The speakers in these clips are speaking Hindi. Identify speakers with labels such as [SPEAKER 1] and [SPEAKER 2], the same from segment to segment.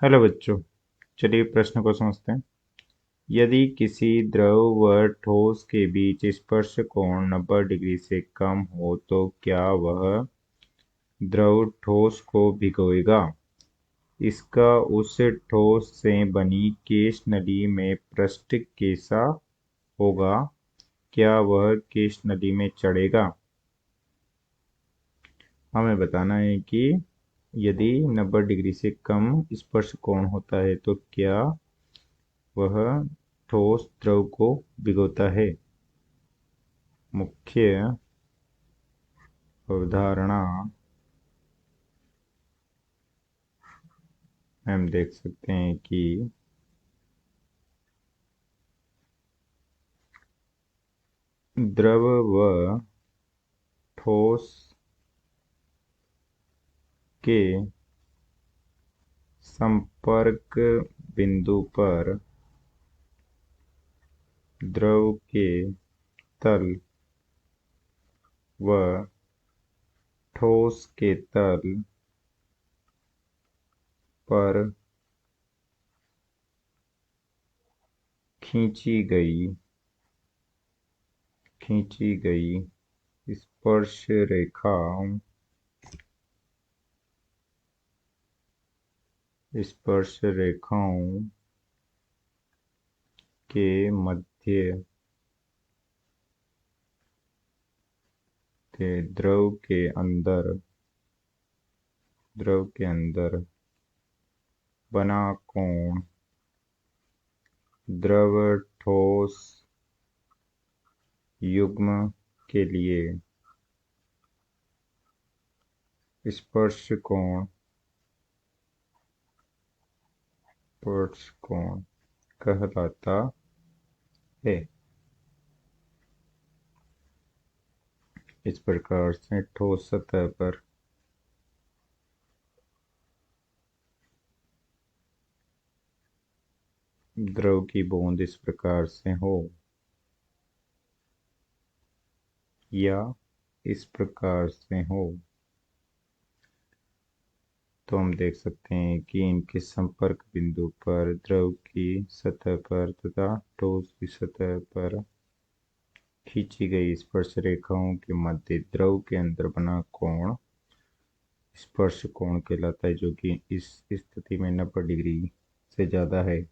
[SPEAKER 1] हेलो बच्चों। चलिए प्रश्न को समझते हैं। यदि किसी द्रव व ठोस के बीच स्पर्श कोण 90 डिग्री से कम हो तो क्या वह द्रव ठोस को भिगोएगा? इसका उस ठोस से बनी केश नली में पृष्ठ कैसा होगा? क्या वह केश नली में चढ़ेगा? हमें बताना है कि यदि 90 डिग्री से कम स्पर्श कोण होता है तो क्या वह ठोस द्रव को भिगोता है। मुख्य अवधारणा हम देख सकते हैं कि द्रव व ठोस के संपर्क बिंदु पर द्रव के तल व ठोस के तल पर खींची गई स्पर्श रेखाओं के मध्य के द्रव के अंदर बना कोण द्रव ठोस युग्म के लिए स्पर्श कोण कहलाता है। इस प्रकार से ठोस सतह पर द्रव की बूंद इस प्रकार से हो या इस प्रकार से हो तो हम देख सकते हैं कि इनके संपर्क बिंदु पर द्रव की सतह पर तथा ठोस की सतह पर खींची गई स्पर्श रेखाओं के मध्य द्रव के अंदर बना कोण स्पर्श कोण कहलाता है, जो कि इस स्थिति में 90 डिग्री से ज़्यादा है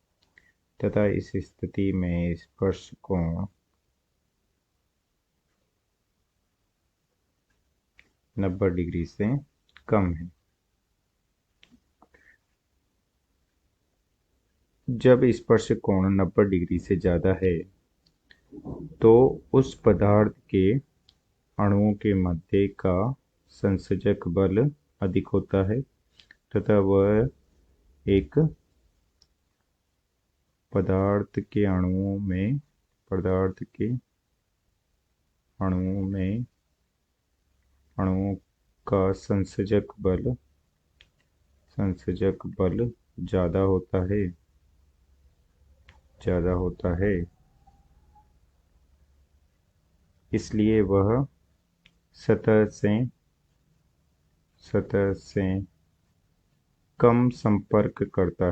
[SPEAKER 1] तथा इस स्थिति में स्पर्श कोण 90 डिग्री से कम है। जब स्पर्श कोण 90 डिग्री से ज़्यादा है तो उस पदार्थ के अणुओं के मध्य का संसर्जक बल अधिक होता है तथा वह एक पदार्थ के अणुओं का संसर्जक बल ज़्यादा होता है। इसलिए वह सतह से कम संपर्क करता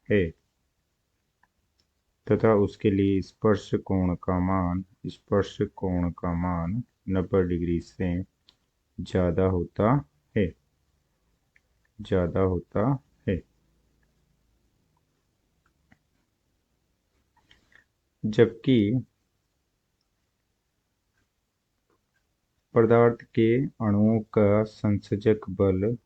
[SPEAKER 1] है तथा उसके लिए स्पर्श कोण का मान 90 डिग्री से ज़्यादा होता है। जबकि पदार्थ के अणुओं का संसर्जक बल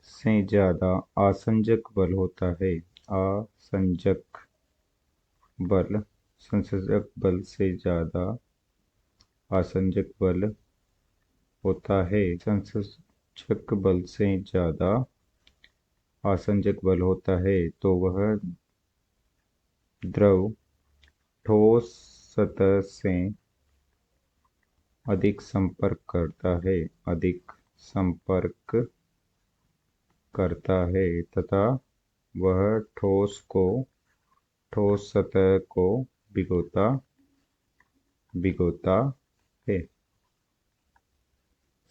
[SPEAKER 1] से ज़्यादा आसंजक बल होता है। संसर्जक बल से ज़्यादा आसंजक बल होता है। संसर्जक बल से ज़्यादा आसंजक बल होता है तो वह द्रव ठोस सतह से अधिक संपर्क करता है तथा वह ठोस सतह को भिगोता है।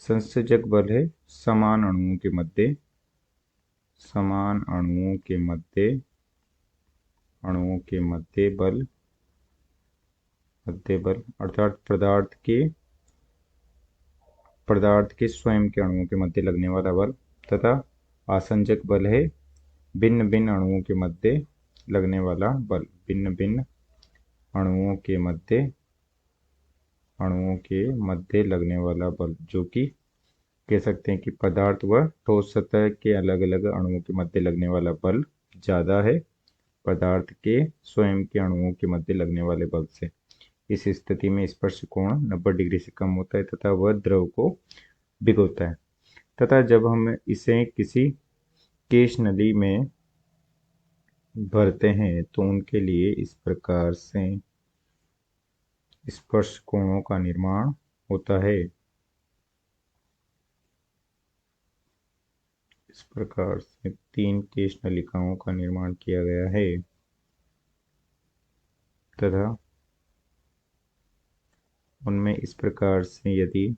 [SPEAKER 1] संसर्जक बल है समान अणुओं के मध्य, समान अणुओं के मध्य, अणुओं के मध्य बल, मध्य बल अर्थात पदार्थ के स्वयं के अणुओं के मध्य लगने वाला बल, तथा आसंजक बल है भिन्न भिन्न अणुओं के मध्य लगने वाला बल, भिन्न भिन्न अणुओं के मध्य लगने वाला बल, जो कि कह सकते हैं कि पदार्थ व ठोस सतह के अलग अलग अणुओं के मध्य लगने वाला बल ज़्यादा है पदार्थ के स्वयं के अणुओं के मध्य लगने वाले बल से। इस स्थिति में स्पर्श कोण 90 डिग्री से कम होता है तथा वह द्रव को भिगोता है, तथा जब हम इसे किसी केश नली में भरते हैं तो उनके लिए इस प्रकार से स्पर्श कोणों का निर्माण होता है। इस प्रकार से 3 केश नलिकाओं का निर्माण किया गया है तथा उनमें इस प्रकार से यदि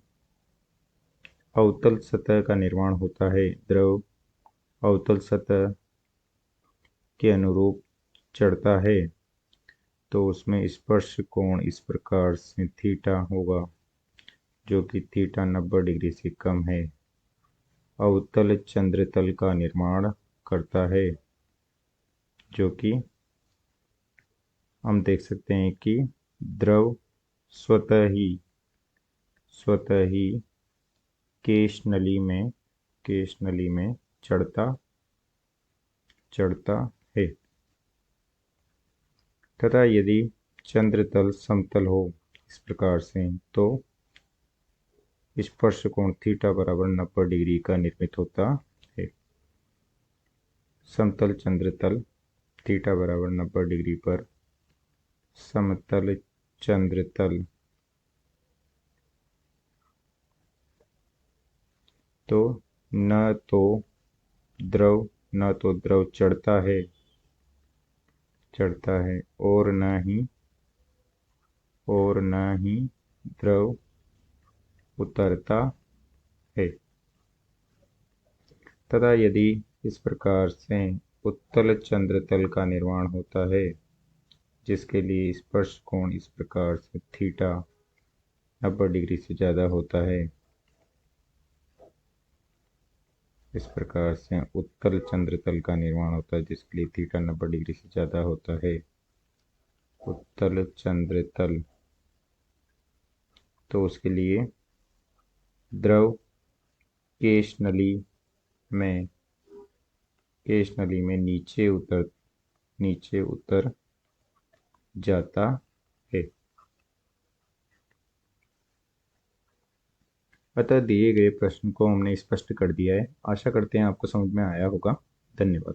[SPEAKER 1] अवतल सतह का निर्माण होता है, द्रव अवतल सतह के अनुरूप चढ़ता है, तो उसमें स्पर्श कोण इस प्रकार से थीटा होगा, जो कि थीटा 90 डिग्री से कम है, अवतल चंद्रतल का निर्माण करता है, जो कि हम देख सकते हैं कि द्रव स्वतः ही केश नली में चढ़ता है, तथा यदि चंद्रतल समतल हो इस प्रकार से तो स्पर्श कोण थीटा बराबर 90 डिग्री का निर्मित होता है। समतल चंद्रतल थीटा बराबर 90 डिग्री पर समतल चंद्रतल तो न तो द्रव चढ़ता है और न ही द्रव उतरता है, तथा यदि इस प्रकार से उत्तल चंद्रतल का निर्माण होता है, जिसके लिए स्पर्श कोण इस प्रकार से थीटा 90 डिग्री से ज़्यादा होता है, इस प्रकार से उत्तल चंद्रतल का निर्माण होता है जिसके लिए थीटा 90 डिग्री से ज़्यादा होता है, उत्तल चंद्रतल, तो उसके लिए द्रव केश नली में नीचे उतर जाता है। अतः दिए गए प्रश्न को हमने स्पष्ट कर दिया है। आशा करते हैं आपको समझ में आया होगा। धन्यवाद।